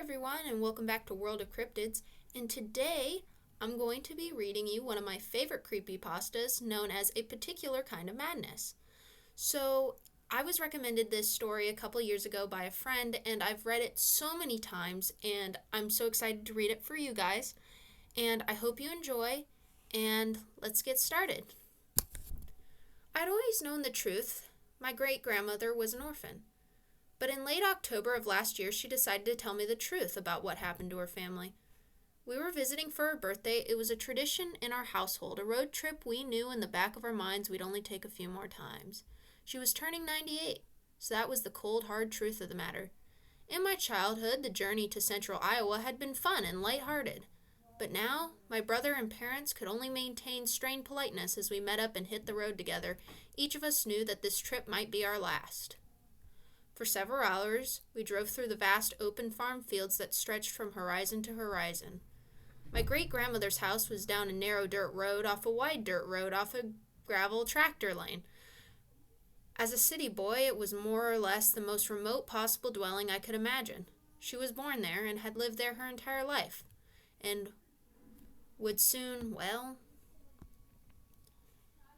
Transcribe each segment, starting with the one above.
everyone, and welcome back to World-of-Cryptids. And today, I'm going to be reading you one of my favorite creepypastas known as A Particular Kind of Madness. So, I was recommended this story a couple years ago by a friend, and I've read it so many times, and I'm so excited to read it for you guys. And I hope you enjoy, and let's get started. I'd always known the truth. My great-grandmother was an orphan. But in late October of last year, she decided to tell me the truth about what happened to her family. We were visiting for her birthday. It was a tradition in our household, a road trip we knew in the back of our minds we'd only take a few more times. She was turning 98, so that was the cold, hard truth of the matter. In my childhood, the journey to central Iowa had been fun and lighthearted. But now, my brother and parents could only maintain strained politeness as we met up and hit the road together. Each of us knew that this trip might be our last. For several hours, we drove through the vast open farm fields that stretched from horizon to horizon. My great-grandmother's house was down a narrow dirt road off a wide dirt road off a gravel tractor lane. As a city boy, it was more or less the most remote possible dwelling I could imagine. She was born there and had lived there her entire life, and would soon,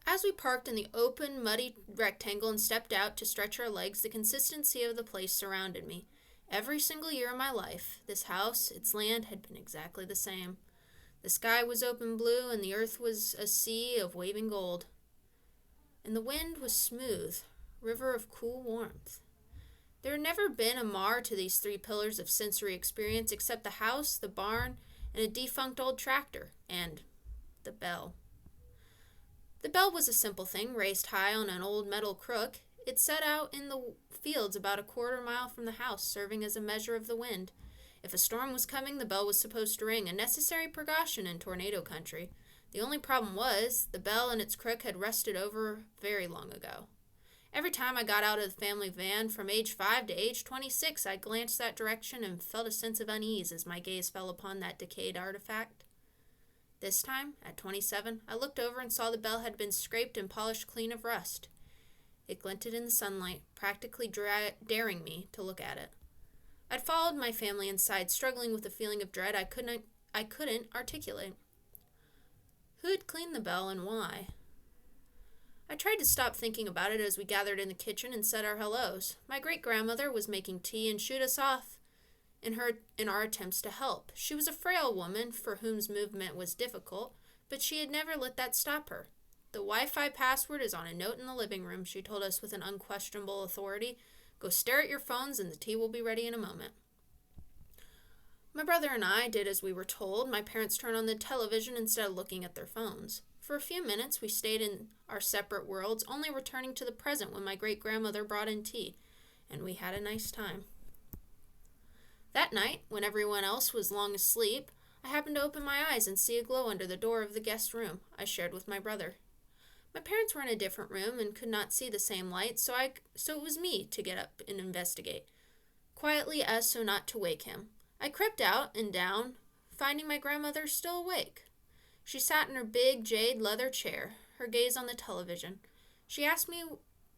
As we parked in the open, muddy rectangle and stepped out to stretch our legs, the consistency of the place surrounded me. Every single year of my life, this house, its land, had been exactly the same. The sky was open blue, and the earth was a sea of waving gold. And the wind was smooth, river of cool warmth. There had never been a mar to these three pillars of sensory experience except the house, the barn, and a defunct old tractor, and the bell. The bell was a simple thing, raised high on an old metal crook. It set out in the fields about a quarter-mile from the house, serving as a measure of the wind. If a storm was coming, the bell was supposed to ring, a necessary precaution in tornado country. The only problem was, the bell and its crook had rusted over very long ago. Every time I got out of the family van, from age 5 to age 26, I glanced that direction and felt a sense of unease as my gaze fell upon that decayed artifact. This time, at 27, I looked over and saw the bell had been scraped and polished clean of rust. It glinted in the sunlight, practically daring me to look at it. I'd followed my family inside, struggling with a feeling of dread I couldn't articulate. Who had cleaned the bell and why? I tried to stop thinking about it as we gathered in the kitchen and said our hellos. My great-grandmother was making tea and shooed us off in our attempts to help. She was a frail woman for whom's movement was difficult, but she had never let that stop her. The Wi-Fi password is on a note in the living room, she told us with an unquestionable authority. Go stare at your phones and the tea will be ready in a moment. My brother and I did as we were told. My parents turned on the television instead of looking at their phones. For a few minutes, we stayed in our separate worlds, only returning to the present when my great-grandmother brought in tea, and we had a nice time. That night, when everyone else was long asleep, I happened to open my eyes and see a glow under the door of the guest room I shared with my brother. My parents were in a different room and could not see the same light, so it was me to get up and investigate, quietly as so not to wake him. I crept out and down, finding my grandmother still awake. She sat in her big jade leather chair, her gaze on the television. She asked me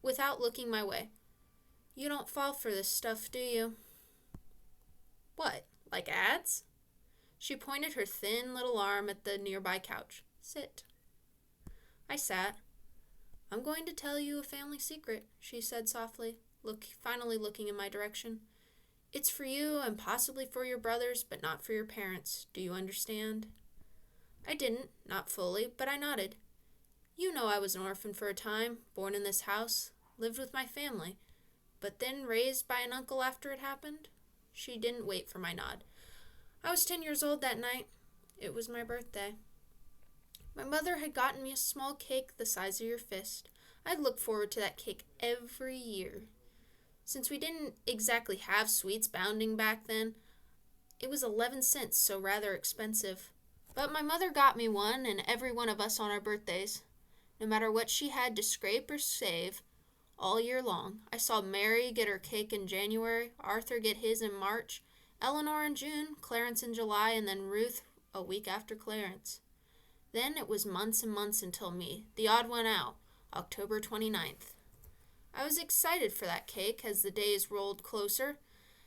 without looking my way, "You don't fall for this stuff, do you?" "What, like ads?" She pointed her thin little arm at the nearby couch. "Sit." I sat. "I'm going to tell you a family secret," she said softly, finally looking in my direction. "It's for you and possibly for your brothers, but not for your parents. Do you understand?" I didn't, not fully, but I nodded. "You know I was an orphan for a time, born in this house, lived with my family, but then raised by an uncle after it happened?" She didn't wait for my nod. "I was 10 years old that night. It was my birthday. My mother had gotten me a small cake the size of your fist. I'd looked forward to that cake every year. Since we didn't exactly have sweets bounding back then, it was 11 cents, so rather expensive. But my mother got me one and every one of us on our birthdays. No matter what she had to scrape or save, all year long. I saw Mary get her cake in January, Arthur get his in March, Eleanor in June, Clarence in July, and then Ruth a week after Clarence. Then it was months and months until me, the odd one out, October 29th. I was excited for that cake as the days rolled closer.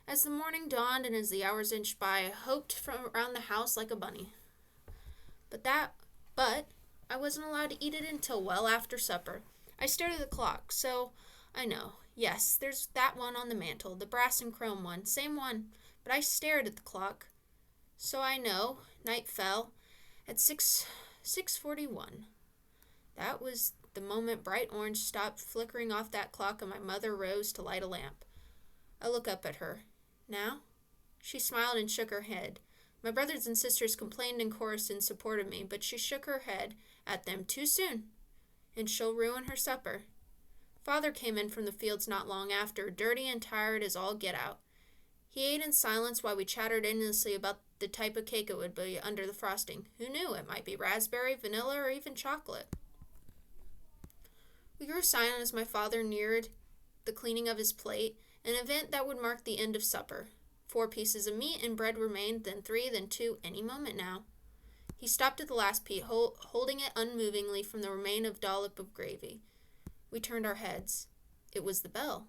As the morning dawned and as the hours inched by, I hoped from around the house like a bunny. But I wasn't allowed to eat it until well after supper. I stared at the clock, so I know. Yes, there's that one on the mantel, the brass and chrome one, same one. But I stared at the clock, so I know. Night fell at 6:41. That was the moment bright orange stopped flickering off that clock and my mother rose to light a lamp. I look up at her. Now? She smiled and shook her head. My brothers and sisters complained in chorus in support of me, but she shook her head at them too soon, and she'll ruin her supper. Father came in from the fields not long after, dirty and tired as all get out. He ate in silence while we chattered endlessly about the type of cake it would be under the frosting. Who knew? It might be raspberry, vanilla, or even chocolate. We grew silent as my father neared the cleaning of his plate, an event that would mark the end of supper. 4 pieces of meat and bread remained, then 3, then 2, any moment now. He stopped at the last piece, holding it unmovingly from the remain of dollop of gravy. We turned our heads. It was the bell.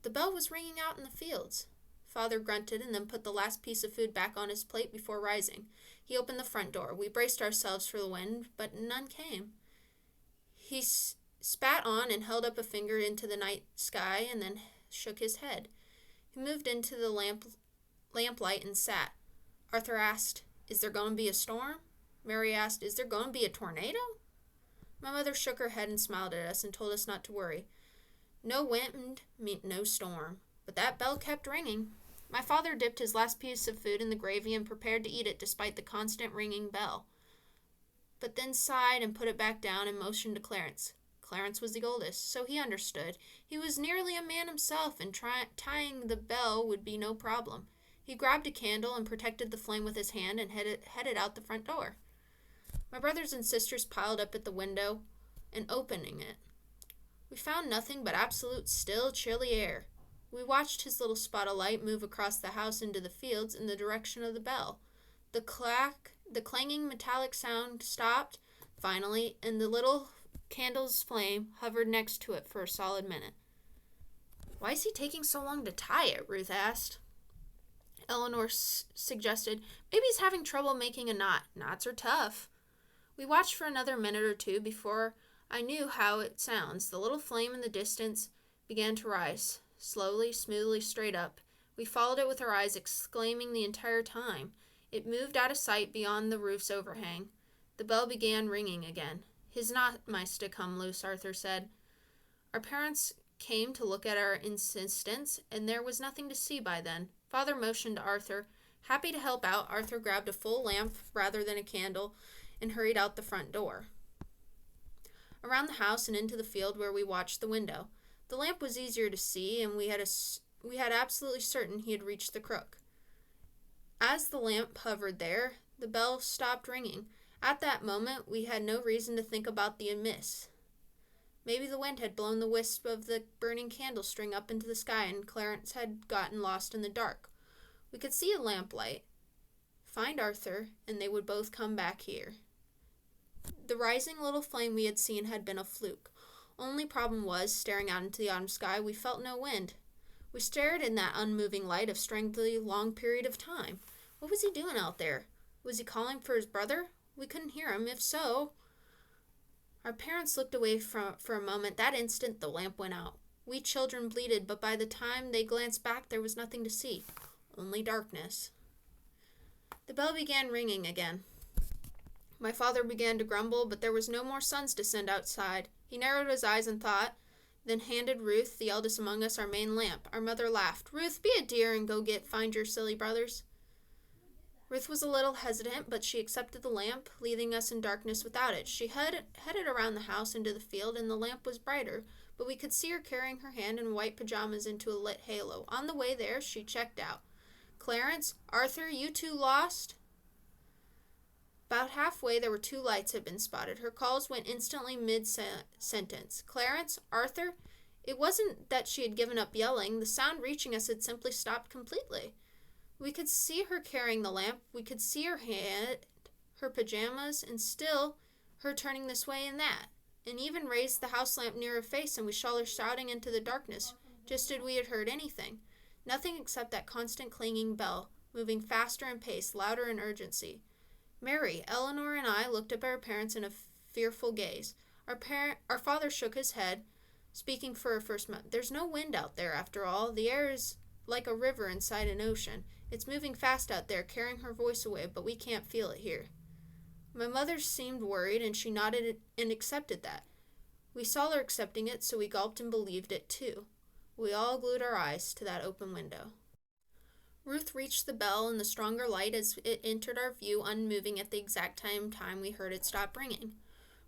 The bell was ringing out in the fields. Father grunted and then put the last piece of food back on his plate before rising. He opened the front door. We braced ourselves for the wind, but none came. He spat on and held up a finger into the night sky and then shook his head. He moved into the lamplight and sat. Arthur asked, "Is there going to be a storm?" Mary asked, "Is there going to be a tornado?" My mother shook her head and smiled at us and told us not to worry. No wind meant no storm, but that bell kept ringing. My father dipped his last piece of food in the gravy and prepared to eat it despite the constant ringing bell, but then sighed and put it back down and motioned to Clarence. Clarence was the oldest, so he understood. He was nearly a man himself, and tying the bell would be no problem. He grabbed a candle and protected the flame with his hand and headed out the front door. My brothers and sisters piled up at the window and opening it. We found nothing but absolute still, chilly air. We watched his little spot of light move across the house into the fields in the direction of the bell. The clanging metallic sound stopped, finally, and the little candle's flame hovered next to it for a solid minute. "Why is he taking so long to tie it?" Ruth asked. Eleanor suggested, "Maybe he's having trouble making a knot. Knots are tough." We watched for another minute or two before I knew how it sounds. The little flame in the distance began to rise, slowly, smoothly, straight up. We followed it with our eyes, exclaiming the entire time. It moved out of sight beyond the roof's overhang. The bell began ringing again. "His knot must have come loose," Arthur said. Our parents came to look at our insistence, and there was nothing to see by then. Father motioned to Arthur. Happy to help out, Arthur grabbed a full lamp rather than a candle and hurried out the front door, around the house and into the field where we watched the window. The lamp was easier to see, and we had absolutely certain he had reached the crook. As the lamp hovered there, the bell stopped ringing. At that moment, we had no reason to think about the amiss. Maybe the wind had blown the wisp of the burning candle string up into the sky, and Clarence had gotten lost in the dark. We could see a lamplight, find Arthur, and they would both come back here. The rising little flame we had seen had been a fluke. Only problem was, staring out into the autumn sky, we felt no wind. We stared in that unmoving light of strangely long period of time. What was he doing out there? Was he calling for his brother? We couldn't hear him. If so... Our parents looked away for a moment. That instant, the lamp went out. We children bleated, but by the time they glanced back, there was nothing to see. Only darkness. The bell began ringing again. My father began to grumble, but there was no more suns to send outside. He narrowed his eyes and thought, then handed Ruth, the eldest among us, our main lamp. Our mother laughed. "Ruth, be a dear and go find your silly brothers." Ruth was a little hesitant, but she accepted the lamp, leaving us in darkness without it. She headed around the house into the field, and the lamp was brighter, but we could see her carrying her hand in white pajamas into a lit halo. On the way there, she checked out. "Clarence, Arthur, you two lost?" About halfway, there were 2 lights had been spotted. Her calls went instantly mid-sentence. "Clarence, Arthur?" It wasn't that she had given up yelling. The sound reaching us had simply stopped completely. We could see her carrying the lamp. We could see her hand, her pajamas, and still her turning this way and that, and even raised the house lamp near her face, and we saw her shouting into the darkness, just as we had heard anything. Nothing except that constant clanging bell, moving faster in pace, louder in urgency. Mary, Eleanor, and I looked up at our parents in a fearful gaze. Our father shook his head, speaking for a first moment. There's no wind out there, after all. The air is like a river inside an ocean. It's moving fast out there, carrying her voice away, but we can't feel it here. My mother seemed worried, and she nodded and accepted that. We saw her accepting it, so we gulped and believed it, too. We all glued our eyes to that open window. Ruth reached the bell in the stronger light as it entered our view, unmoving at the exact time we heard it stop ringing.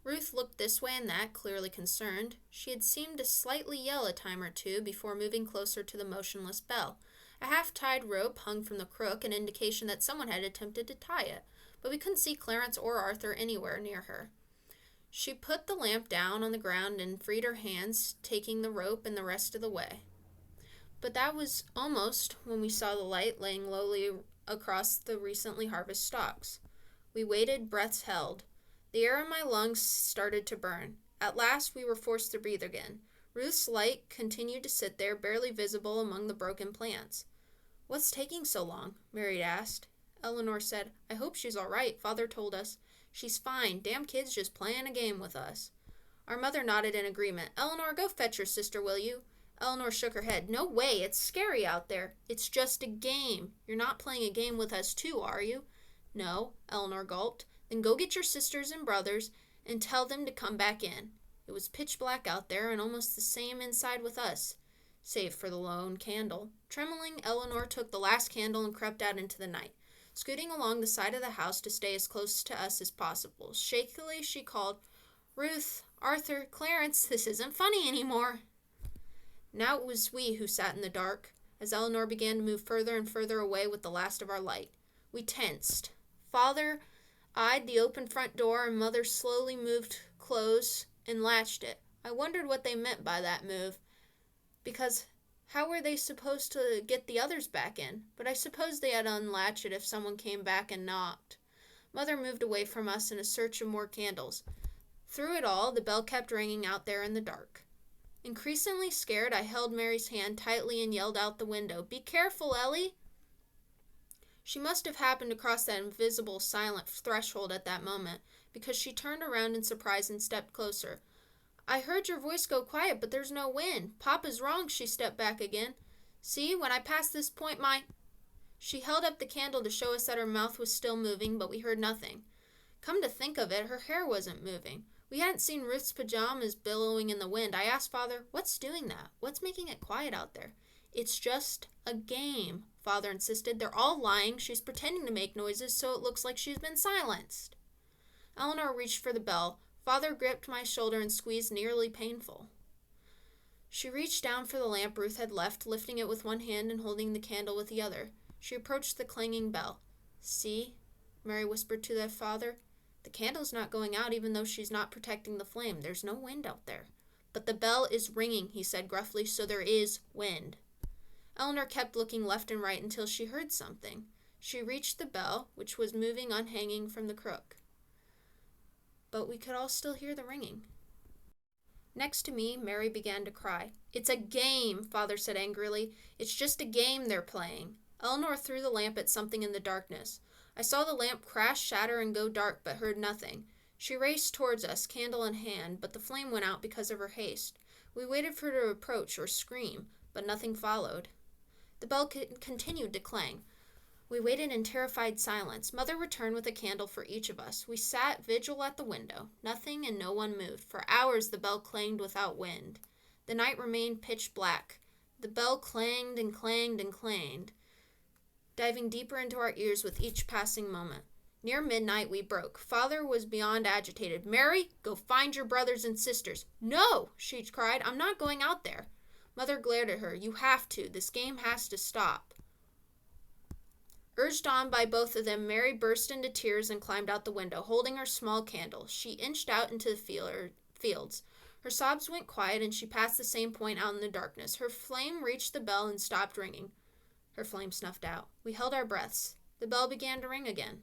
Ruth looked this way and that, clearly concerned. She had seemed to slightly yell a time or two before moving closer to the motionless bell. A half-tied rope hung from the crook, an indication that someone had attempted to tie it, but we couldn't see Clarence or Arthur anywhere near her. She put the lamp down on the ground and freed her hands, taking the rope and the rest of the way. But that was almost when we saw the light laying lowly across the recently harvested stalks. We waited, breaths held. The air in my lungs started to burn. At last we were forced to breathe again. Ruth's light continued to sit there, barely visible among the broken plants. "What's taking so long?" Mary asked. Eleanor said, "I hope she's all right. Father told us." "She's fine. Damn kid's just playing a game with us." Our mother nodded in agreement. "Eleanor, go fetch your sister, will you?" Eleanor shook her head. "No way. It's scary out there. It's just a game. You're not playing a game with us too, are you?" "No," Eleanor gulped. "Then go get your sisters and brothers and tell them to come back in." It was pitch black out there and almost the same inside with us, save for the lone candle. Trembling, Eleanor took the last candle and crept out into the night, scooting along the side of the house to stay as close to us as possible. Shakily, she called, "Ruth, Arthur, Clarence, this isn't funny anymore." Now it was we who sat in the dark, as Eleanor began to move further and further away with the last of our light. We tensed. Father eyed the open front door, and Mother slowly moved close and latched it. I wondered what they meant by that move, because how were they supposed to get the others back in? But I suppose they had to unlatch it if someone came back and knocked. Mother moved away from us in a search of more candles. Through it all, the bell kept ringing out there in the dark. Increasingly scared, I held Mary's hand tightly and yelled out the window, "Be careful, Ellie!" She must have happened to cross that invisible, silent threshold at that moment, because she turned around in surprise and stepped closer. "I heard your voice go quiet, but there's no wind. Papa's wrong," she stepped back again. "See, when I pass this point, She held up the candle to show us that her mouth was still moving, but we heard nothing. Come to think of it, her hair wasn't moving. We hadn't seen Ruth's pajamas billowing in the wind. I asked Father, "What's doing that? What's making it quiet out there?" "It's just a game," Father insisted. "They're all lying. She's pretending to make noises so it looks like she's been silenced." Eleanor reached for the bell. Father gripped my shoulder and squeezed, nearly painful. She reached down for the lamp Ruth had left, lifting it with one hand and holding the candle with the other. She approached the clanging bell. "See?" Mary whispered to their father. "The candle's not going out even though she's not protecting the flame. There's no wind out there." "But the bell is ringing," he said gruffly, "so there is wind." Eleanor kept looking left and right until she heard something. She reached the bell, which was moving unhanging from the crook. But we could all still hear the ringing. Next to me, Mary began to cry. "It's a game," Father said angrily. "It's just a game they're playing." Eleanor threw the lamp at something in the darkness. I saw the lamp crash, shatter, and go dark, but heard nothing. She raced towards us, candle in hand, but the flame went out because of her haste. We waited for her to approach or scream, but nothing followed. The bell continued to clang. We waited in terrified silence. Mother returned with a candle for each of us. We sat vigil at the window. Nothing and no one moved. For hours the bell clanged without wind. The night remained pitch black. The bell clanged and clanged and clanged, diving deeper into our ears with each passing moment. Near midnight we broke. Father was beyond agitated. "Mary, go find your brothers and sisters." "No," she cried. "I'm not going out there." Mother glared at her. "You have to. This game has to stop." Urged on by both of them, Mary burst into tears and climbed out the window, holding her small candle. She inched out into the fields. Her sobs went quiet, and she passed the same point out in the darkness. Her flame reached the bell and stopped ringing. Her flame snuffed out. We held our breaths. The bell began to ring again.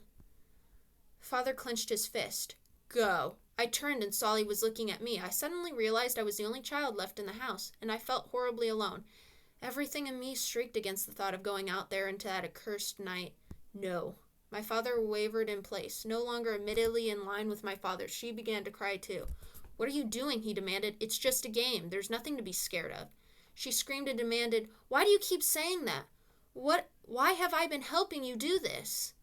Father clenched his fist. "Go." I turned and saw he was looking at me. I suddenly realized I was the only child left in the house, and I felt horribly alone. Everything in me shrieked against the thought of going out there into that accursed night. No. My father wavered in place, no longer admittedly in line with my father. She began to cry too. "What are you doing?" he demanded. "It's just a game. There's nothing to be scared of." She screamed and demanded, "Why do you keep saying that? Why have I been helping you do this?"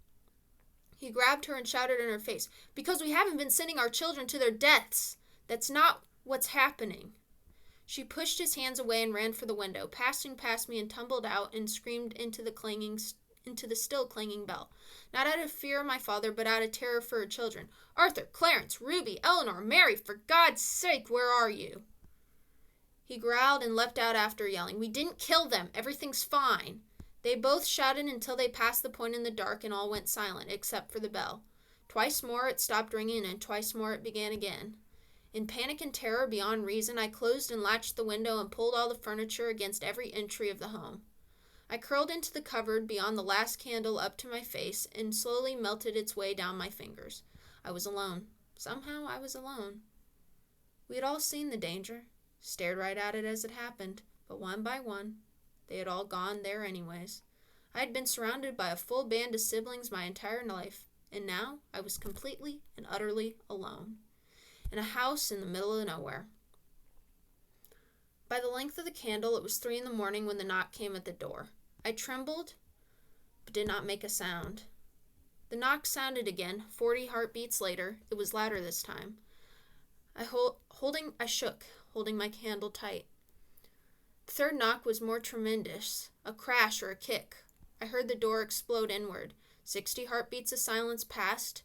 He grabbed her and shouted in her face, "Because we haven't been sending our children to their deaths. That's not what's happening." She pushed his hands away and ran for the window, passing past me and tumbled out and screamed into the still clanging bell. Not out of fear of my father, but out of terror for her children. "Arthur, Clarence, Ruby, Eleanor, Mary, for God's sake, where are you?" He growled and leapt out after, yelling, "We didn't kill them. Everything's fine." They both shouted until they passed the point in the dark and all went silent, except for the bell. Twice more it stopped ringing, and twice more it began again. In panic and terror beyond reason, I closed and latched the window and pulled all the furniture against every entry of the home. I curled into the cupboard beyond the last candle up to my face and slowly melted its way down my fingers. I was alone. Somehow I was alone. We had all seen the danger, stared right at it as it happened, but one by one, they had all gone there anyways. I had been surrounded by a full band of siblings my entire life, and now I was completely and utterly alone, in a house in the middle of nowhere. By the length of the candle, it was 3 a.m. when the knock came at the door. I trembled, but did not make a sound. The knock sounded again. 40 heartbeats later, it was louder this time. I shook, holding my candle tight. The third knock was more tremendous, a crash or a kick. I heard the door explode inward. 60 heartbeats of silence passed,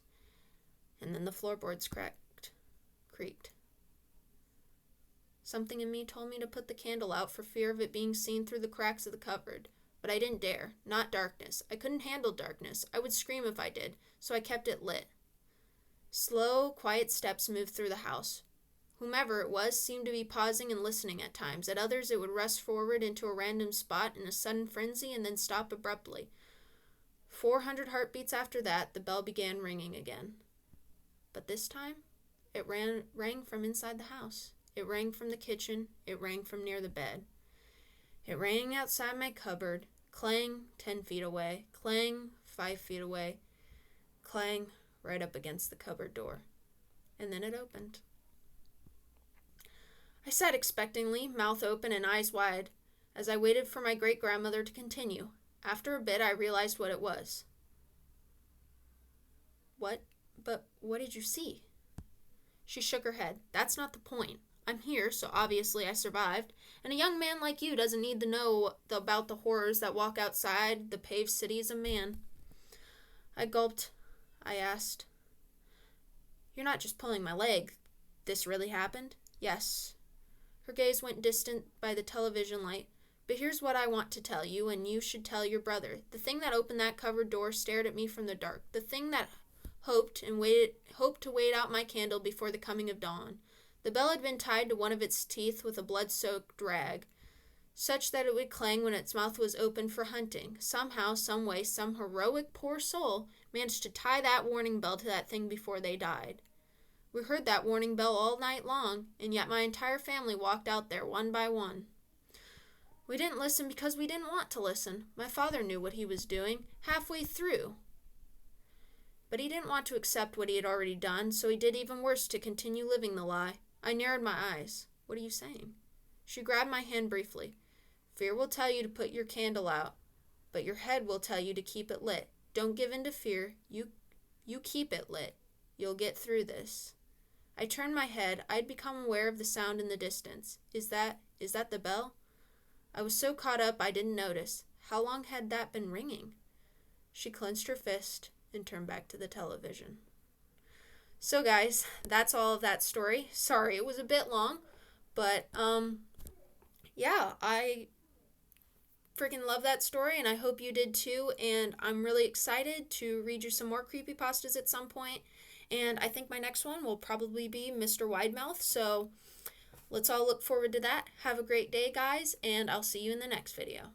and then the floorboards creaked. Something in me told me to put the candle out for fear of it being seen through the cracks of the cupboard. But I didn't dare. Not darkness. I couldn't handle darkness. I would scream if I did, so I kept it lit. Slow, quiet steps moved through the house. Whomever it was seemed to be pausing and listening at times. At others it would rush forward into a random spot in a sudden frenzy and then stop abruptly. 400 heartbeats after that, the bell began ringing again. But this time, it rang from inside the house. It rang from the kitchen. It rang from near the bed. It rang outside my cupboard. Clang, 10 feet away. Clang, 5 feet away. Clang, right up against the cupboard door. And then it opened. I sat expectantly, mouth open and eyes wide, as I waited for my great-grandmother to continue. After a bit, I realized what it was. "What? But what did you see?" She shook her head. "That's not the point. I'm here, so obviously I survived. And a young man like you doesn't need to know about the horrors that walk outside the paved cities of man." I gulped. I asked, "You're not just pulling my leg. This really happened?" "Yes." Her gaze went distant by the television light. "But here's what I want to tell you, and you should tell your brother. The thing that opened that cupboard door stared at me from the dark. The thing that hoped to wait out my candle before the coming of dawn. The bell had been tied to one of its teeth with a blood-soaked rag, such that it would clang when its mouth was open for hunting. Somehow, someway, some heroic poor soul managed to tie that warning bell to that thing before they died. We heard that warning bell all night long, and yet my entire family walked out there one by one. We didn't listen because we didn't want to listen. My father knew what he was doing, halfway through. But he didn't want to accept what he had already done, so he did even worse to continue living the lie. I narrowed my eyes. "What are you saying?" She grabbed my hand briefly. "Fear will tell you to put your candle out, but your head will tell you to keep it lit. Don't give in to fear. You keep it lit. You'll get through this." I turned my head. I'd become aware of the sound in the distance. Is that the bell? I was so caught up I didn't notice. How long had that been ringing? She clenched her fist and turned back to the television. So guys, that's all of that story. Sorry, it was a bit long, but yeah, I freaking love that story, and I hope you did too, and I'm really excited to read you some more creepypastas at some point, and I think my next one will probably be Mr. Widemouth, so let's all look forward to that. Have a great day, guys, and I'll see you in the next video.